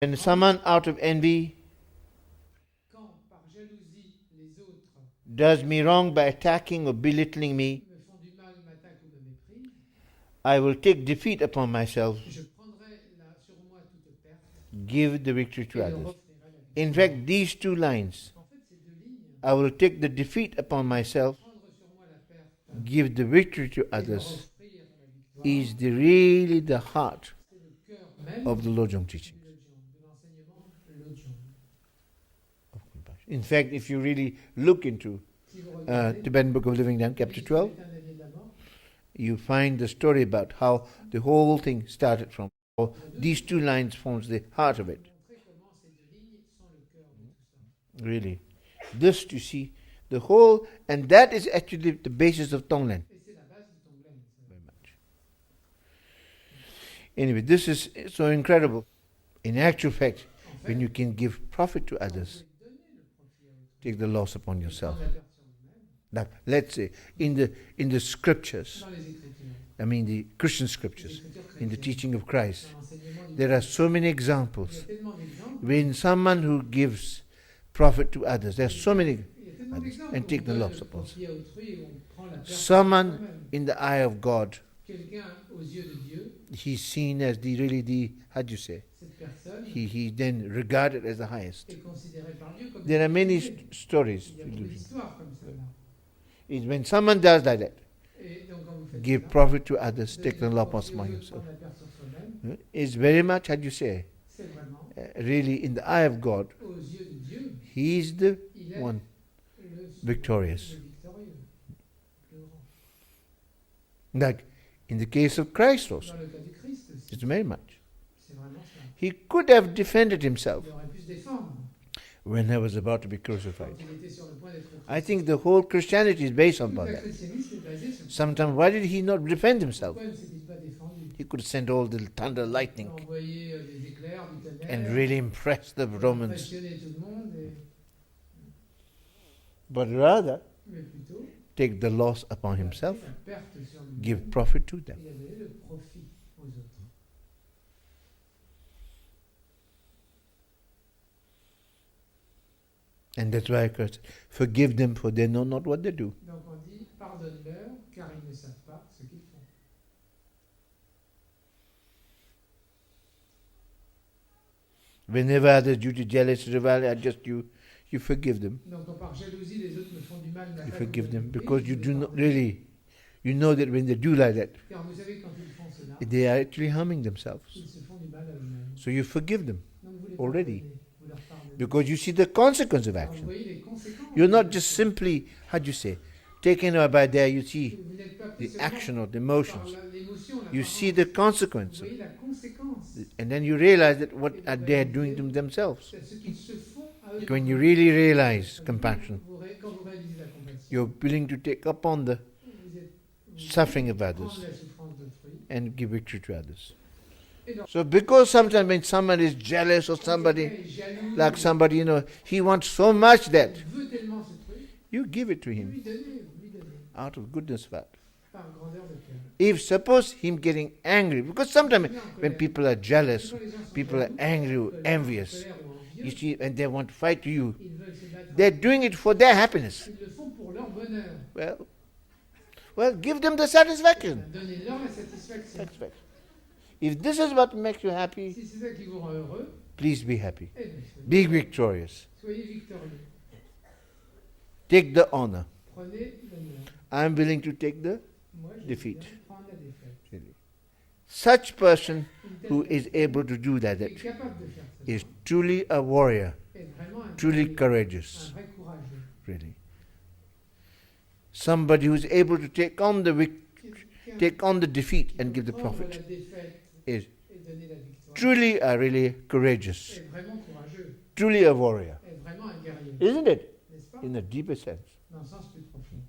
When someone out of envy quand par jalousie les autres does me wrong by attacking or belittling me, me font du mal, m'attaquent ou me méprisent, I will take defeat upon myself, je prendrai sur moi toute perte give the victory to et leur others. offrirai la victoire. In fact, these two lines, En fait, ces deux lignes, I will take the defeat upon myself, prendre sur moi la perte give the victory to et leur others, offrir la victoire, is really the heart c'est le cœur même of the Lojong teaching. du Lojong, de l'enseignement Lojong. In fact, if you really look into Si vous regardez Tibetan Book of Living Dhamma, chapter 12, l'état de la vie de la mort, you find the story about how the whole thing started from. How these two lines forms the heart of it. montrer comment ces deux lignes sont le cœur de tout ça. Really, this you see the whole, and that is actually the basis of Tonglen. Et c'est la base du Tonglen. Very much. Anyway, this is so incredible. In actual fact, En fait, when you can give profit to quand vous others, pouvez donner le profit à autrui, take the loss upon yourself. prendre la perte sur vous-même, Like, let's say in the scriptures, dans les Écritures, I mean the Christian les scriptures, Écritures in the chrétiennes, teaching of Christ, dans l'enseignement du there are Christ, so many il y a examples. tellement d'exemples. When someone who gives profit to others, there are so many. Il y a tellement d'exemples And où take on the donne loss le upon profit à autrui et on prend la perte sur Someone soi-même. in the eye of God, Quelqu'un aux yeux de Dieu, he's seen as the how do you say? cette personne He then regarded as the highest. est considérée par Dieu comme There are many divinité. stories. Il y a beaucoup d'histoires comme ça. Is when someone does like that, Et donc quand vous faites give ça, profit to others, donner take the le loss profit aux upon autres, yourself. prendre la perte sur soi-même, It's very much, how do you say? c'est vraiment Really, in the eye of God, aux yeux de Dieu, He's the il est one le victorious. le victorieux, le grand. Like in the case of Christ also, Dans le cas du Christ aussi, it's very much. c'est vraiment ça. He could have defended himself Il aurait pu se défendre when he was about to be quand crucified. il était sur le point d'être I crucifié. think the whole Christianity is based Tout upon le that. christianisme est basé sur ça. Sometimes, why did he not defend himself? Pourquoi ne s'est-il pas défendu? He could send all the thunder, Il a lightning, envoyé des éclairs, du tonnerre, and really impress the pour Romans. impressionner tout le monde, But rather, mais plutôt take the loss upon il a himself, pris la perte sur lui-même. give profit to them. Il a donné le profit aux autres. And that's why Christ forgive them, for they know not what they do. Donc on dit pardonne-leur car ils ne savent pas ce qu'ils font. Whenever others due to jealousy, rivalry, adjust you, you forgive them. Donc quand par jalousie les autres me font du mal, You m'attaquent ou forgive me them méprisent, because je you les do not pardonne. really, you know that when they do like that, Car vous savez quand ils font cela, they are actually harming themselves. ils se font du mal à eux-mêmes. So you forgive them Donc vous les already, pardonnez, vous leur pardonnez. because you see the consequence of Alors, vous action. voyez les conséquences. You're not just simply, how do you say, taken away by there, you see Vous n'êtes pas pris the seulement action or the par emotions. l'émotion, la You parole. see the Vous consequence. voyez la conséquence. And then you realize that what are they doing to themselves. C'est ce qu'ils se font à eux. When you really realize compassion, Quand vous réalisez la compassion, you're willing to take upon the vous suffering of prendre others la souffrance d'autrui. and give victory to others. Et donc, So because sometimes when someone is jealous or somebody, quelqu'un est jaloux, like somebody, he wants so much that il veut tellement ce truc, you give it to vous him lui donnez, out of goodness of heart. par grandeur de cœur. If suppose him getting angry, because sometimes Il est en when colère. people are jealous, Quand les gens sont people are jaloux, angry or colère, envious, colère ou you envieux, see, and they want to fight you, ils veulent se battre. they're doing it for their happiness. Ils le font pour leur bonheur. Well, give them the satisfaction. Donnez-leur la satisfaction. If this is what makes you happy, Si c'est ça qui vous rend heureux, please be happy. eh bien, Be victorious. soyez victorieux. Take the honor. Prenez l'honneur. I'm willing to take the Moi, je defeat. viens prendre la défaite. Such person Une telle who personne is able to do that qui est capable de faire ça, is truly a warrior, est vraiment un truly guerrier, courageous, un vrai courageux. really. Somebody who is able to take on the Quelqu'un take on the defeat qui and peut give the prendre profit la défaite is et donner la victoire truly a really courageous, est vraiment courageux, truly a warrior, est vraiment un guerrier. isn't it? N'est-ce pas? In a deeper sense. Dans un sens plus profond.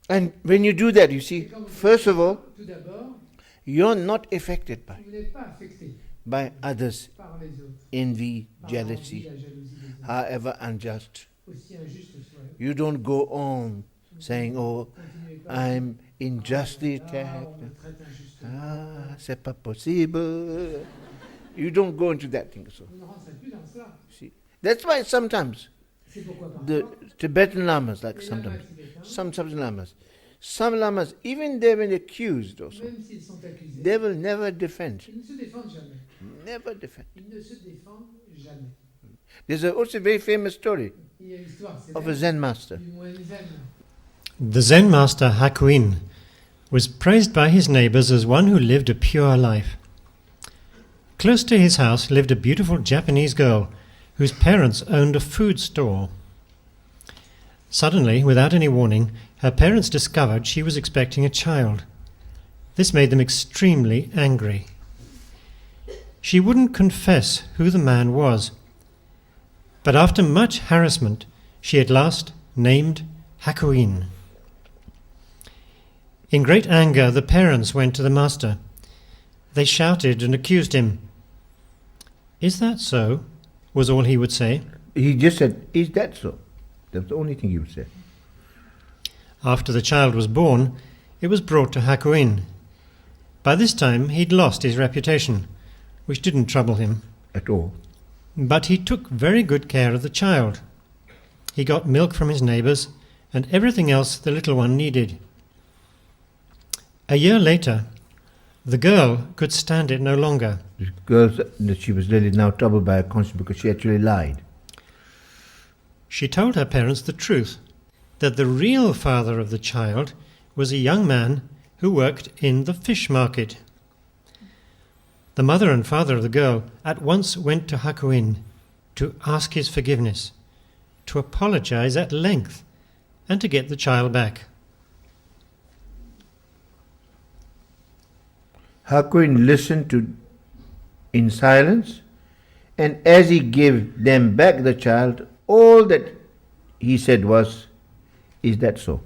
And when you do that, you Et see, quand vous first faites of all, ça, tout d'abord, you're not affected vous n'êtes pas affecté by others' par les autres, envy, par jealousy, l'envie, la jalousie des autres, however unjust. aussi injuste soit. You don't go on saying, oh, Continuez pas I'm unjustly Ah, attacked. on me traite injustement. Ah, c'est pas possible. You don't go into that thing. So, Vous ne rentrez plus dans cela. see, that's why sometimes C'est pourquoi the parfois, Tibetan lamas, like les lamas sometimes, tibétains, some lamas, even they've been accused also, même s'ils sont accusés, they will never defend. ils ne se défendent jamais. Never defend. Ils ne se défendent jamais. There's also a very famous story Il y a l'histoire of a célèbre Zen master. du moine zen. The Zen master Hakuin was praised by his neighbors as one who lived a pure life. Close to his house lived a beautiful Japanese girl whose parents owned a food store. Suddenly, without any warning, her parents discovered she was expecting a child. This made them extremely angry. She wouldn't confess who the man was, but after much harassment, she at last named Hakuin. In great anger, the parents went to the master. They shouted and accused him. "Is that so?" was all he would say. He just said, "Is that so?" That's the only thing he would say. After the child was born, it was brought to Hakuin. By this time, he'd lost his reputation, which didn't trouble him. At all. But he took very good care of the child. He got milk from his neighbors and everything else the little one needed. A year later, the girl could stand it no longer. The girl said that she was really now troubled by her conscience because she actually lied. She told her parents the truth, that the real father of the child was a young man who worked in the fish market. The mother and father of the girl at once went to Hakuin to ask his forgiveness, to apologize at length, and to get the child back. Hakuin listened in silence, and as he gave them back the child, all that he said was, "Is that so?"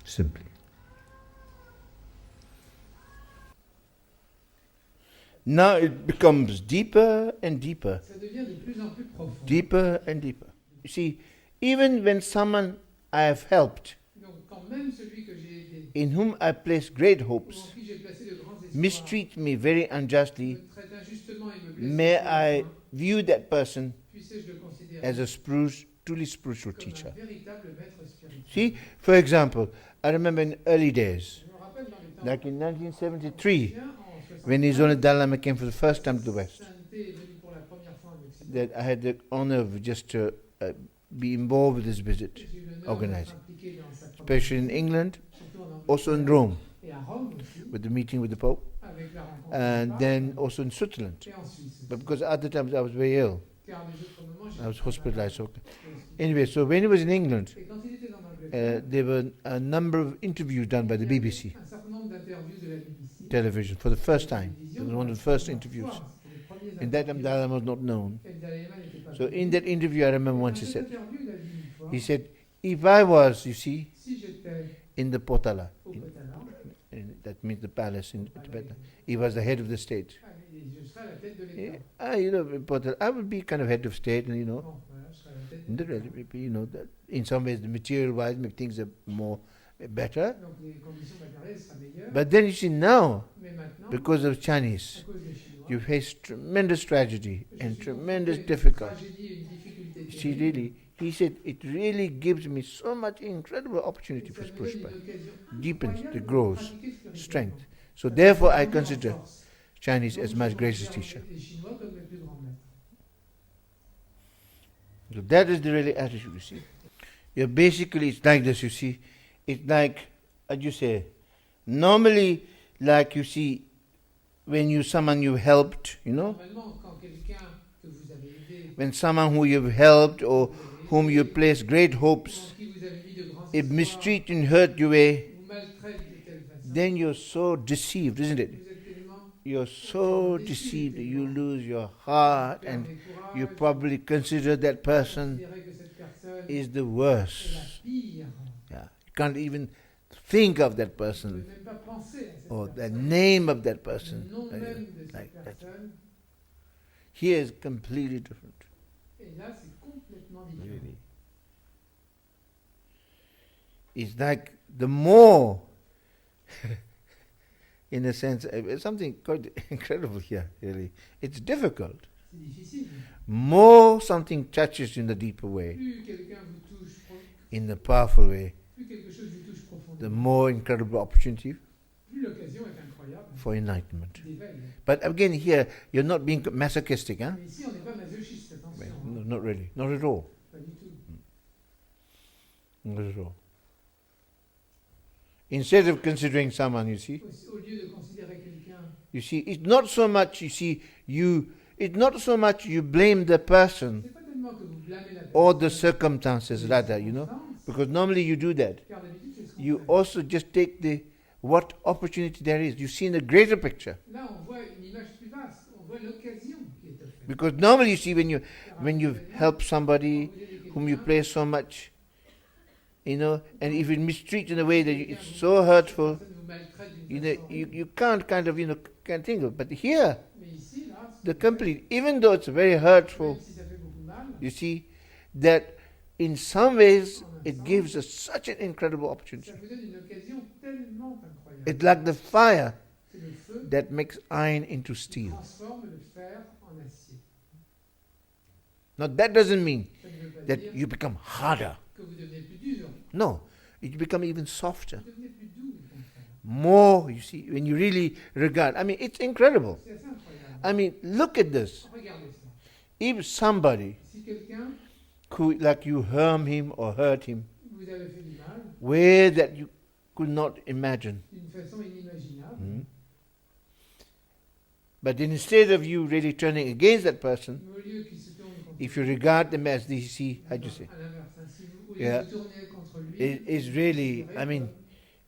Simply. Now it becomes deeper and deeper, Ça devient de plus en plus profond. deeper and deeper. You see, even when someone I have helped, Donc, quand même celui que j'ai aidé, in whom I place great ou hopes, en qui j'ai placé de grands espoirs, mistreat me very unjustly, me traite injustement et me blesse, may sur la I fin, view that person puissais-je le considérer as a truly spiritual comme teacher. un véritable maître spirituel. See, for example, I remember in early days, Je me rappelle dans les temps like in 1973, anciens, en 65, when His Honour Dalai Lama came for the first time to the West, Sainteté est venue pour la première fois en Occident. that I had the honor of just to be involved with this visit, J'ai eu l'honneur organizing, d'être impliqué dans sa première especially in England, surtout en also in Angleterre Rome, et à Rome aussi, with the meeting with the Pope, avec la rencontre and du pape, then also in Switzerland. et en Suisse. But because at other times I was very ill, Car les autres moments, I was hospitalized. So aussi. anyway, so when he was in England, Et quand il était en Angleterre, there were a number of interviews done by the il y avait BBC un certain nombre d'interviews de la BBC. television for the first time. It was one of the first interviews. C'était les premiers In that time, interviews. Dalai Lama was not known. Et le Dalai Lama n'était pas So connu. in that interview, I remember once he Dans said, cette interview, il a dit une fois, he said, if I was, you see, si j'étais in the Potala, au Potala, that means the palace in Tibet, he was the head of the state. je serais à la tête de Yeah, l'État. you know, in Potala, I would be kind of head of state, and Bon, voilà, je serais à la tête de the l'État. rest, you know, that in some ways, the material-wise, maybe things are more better. Donc les conditions matérielles seraient meilleures. But then you see now, Mais maintenant, because of à Chinese, cause des Chinois, you face tremendous tragedy je and suis tremendous confronté à une difficulty. tragédie et une difficulté See, terrible. really, he said, it really gives me so much incredible opportunity Et for ça me donne spiritual une occasion deepens, incroyable it de grows, pratiquer spirituellement. strength. So Ça therefore, I me consider renforce. Chinese Donc, as je my considère greatest teacher. les Chinois comme les plus grands maîtres. So that is the really attitude, you see. Yeah, basically, it's like this, you see. It's like, as you say, normally, like you see, when someone you helped, you know, Normalement, quand quelqu'un que vous avez aidé, when someone who you've helped or whom you place great ou hopes, en qui vous avez mis de grands if espoirs, mistreat and hurt you, vous maltraite de telle façon, then you're so deceived, isn't it? vous êtes tellement You're so deceived that you lose your heart and fermé you courage, probably consider that person considérez que cette personne is the est worst. la pire. Yeah. You can't even think of that Vous ne person pouvez même pas penser à cette or the personne. name of that Le person. nom même de cette like that. personne, Here is completely different. et là c'est complètement différent. Really. it's like the more, in a sense, something quite incredible here, really. It's difficult. C'est difficile. More something touches in the deeper way, Plus quelqu'un vous touche, in the powerful way, plus quelque chose vous touche the profondément, more incredible opportunity plus l'occasion est incroyable for enlightenment. d'éveil. But again, here, you're not being masochistic, huh? Mais ici, on n'est pas masochiste, attention. Well, hein. no, not really. Not at all. Pas du tout. Not at all. Instead of considering someone, you see, Au lieu de considérer quelqu'un, it's not so much, it's not so much you blame the person c'est pas tellement que vous blâmez la or the personne, circumstances, les rather, circonstances, because normally you do that. car d'habitude, c'est ce qu'on You fait. also just take what opportunity there is. You see in the greater picture. Là, on voit une image plus vaste, on voit l'occasion qui est offerte. Because normally you see when you Car help somebody quand vous aidez whom you quelqu'un, praise so much, and if you mistreat in a way that it's so hurtful, personne vous maltraite d'une façon horrible. you can't can't think of. But here, Mais ici, là, the complete, even though it's very hurtful, même si ça fait beaucoup mal, you see that in some ways it gives us such an incredible opportunity. ça vous donne une occasion tellement incroyable. It's like the fire C'est le feu that makes iron into qui steel. transforme le fer en acier. Now that doesn't mean Ça ne veut pas that dire you become harder. que vous devenez plus dur, No, you become even softer. vous devenez plus doux, au contraire. More, you see, when you really regard. I mean, it's incredible. C'est assez incroyable. I mean, look at this. Regardez ça. If somebody Si quelqu'un who, like you harm him or hurt him, vous avait fait du mal way that you could not imagine. d'une façon inimaginable, Hmm? But instead of you really turning against that person, mais au lieu qu'il se tourne contre if you regard them as they see, how do you say? à l'inverse, hein, si vous, au lieu Yeah. de tourner contre lui, It is really, considérez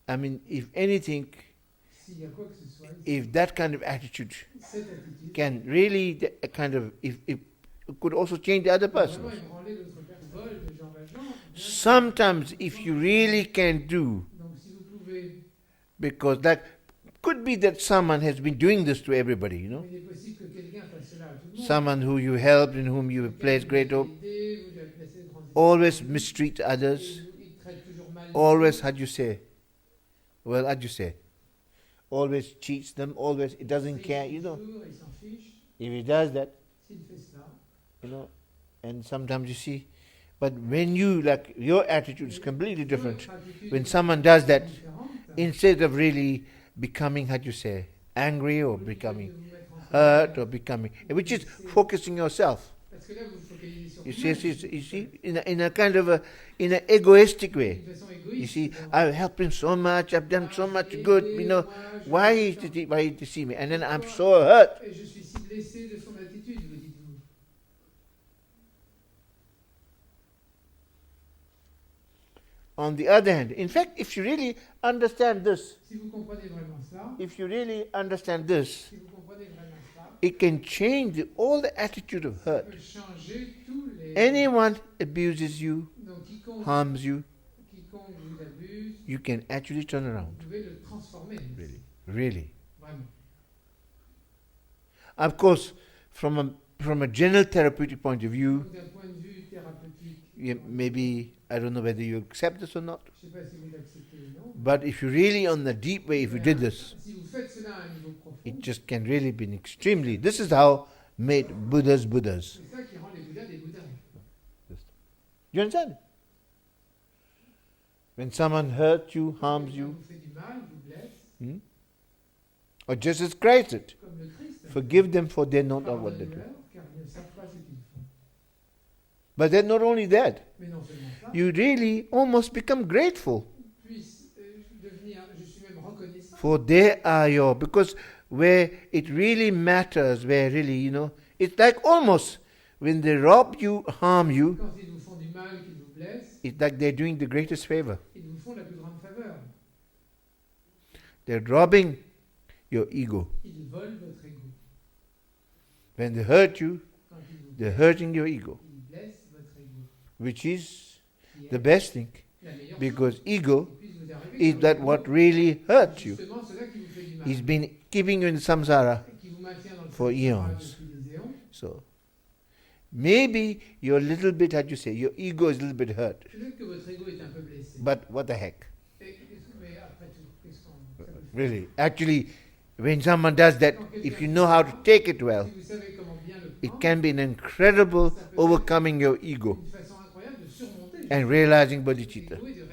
I mean, if anything, s'il y a quoi que ce soit, if that kind of attitude cette attitude can really, if it could also change the other peut person. vraiment ébranler l'autre personne. Vol de Jean Valjean, bien sûr. Sometimes, if you really can do, Donc si vous pouvez, because that could be that someone has been doing this to everybody, il est possible que quelqu'un fasse cela à tout le monde. someone who you helped and whom you have placed great hope, Vous lui avez placé de grandes always expectations, mistreat et others, il traite toujours mal les always, autres. always cheats them, always, it doesn't Il care, fait toujours, il s'en fiche. if he does that, S'il fait cela, and sometimes you see, but when your attitude is completely different. votre attitude When est someone does that, différente. instead of really becoming, angry or Au lieu de becoming vous mettre en colère, hurt or becoming, which is focusing yourself. parce que là vous vous focalisez sur You vous-même, see, in a kind of in an egoistic way. d'une façon You égoïste. see, Donc, I've helped him so much, I've done so much j'ai good, aidé, moi, je why fais ça. did he see me? And then I'm so hurt. Et je suis si blessé de son attitude, vous dites-vous. On the other hand, in fact, if you really understand this, Si vous comprenez vraiment cela, if you really understand this, si vous comprenez vraiment cela, it can change all the attitude of ça hurt. peut changer tous les... Anyone abuses you, Donc quiconque harms you, vous abuse, you can actually turn vous around. pouvez le transformer. Really. Vraiment. Of course, from a general therapeutic point of view, Donc d'un point de vue thérapeutique, maybe, I don't know whether you accept this or not, je ne sais pas si vous l'acceptez ou non, but if you really, on the deep way, if you did this, si vous faites cela à un niveau profond, it just can really be extremely. This is how made Buddhas Buddhas. c'est ça qui rend les Bouddhas des Bouddhas. You understand? When someone hurts you, harms Quelqu'un you, vous fait du mal, vous blesse, or just as Christ did, comme le Christ. forgive them for they know not what they do. Pardonnez-leur, car ils ne savent pas ce qu'ils font. But then not only that, Mais non seulement ça, you really almost become grateful puisse devenir, je suis même reconnaissant, for they are your, because where it really matters, where really, it's like almost when they rob you, harm you, quand ils vous font du mal, qu'ils vous blessent, it's like they're doing the greatest favor. ils vous font la plus grande faveur. They're robbing your ego. Ils volent votre ego. When they hurt you, Quand ils vous they're blessent, hurting your ego, ils blessent votre ego. which is Qui est the best thing, la meilleure because chose ego qui puisse vous arriver, is car that l'ego, what really hurts you. c'est justement cela qui vous fait du mal, He's been keeping you in samsara. et qui vous maintient dans le for samsara eons. depuis des éons. So maybe you're a little bit, how do you say, your ego is a little bit hurt. Peut-être que votre ego est un peu blessé. But what the heck? Mais après tout, qu'est-ce qu'on... ça vous fait? Really. Actually, when someone does that, if you know how to take it well, Si vous savez comment bien le it prendre, can be an incredible overcoming your ego une façon incroyable de surmonter and realizing bodhicitta. l'ego et de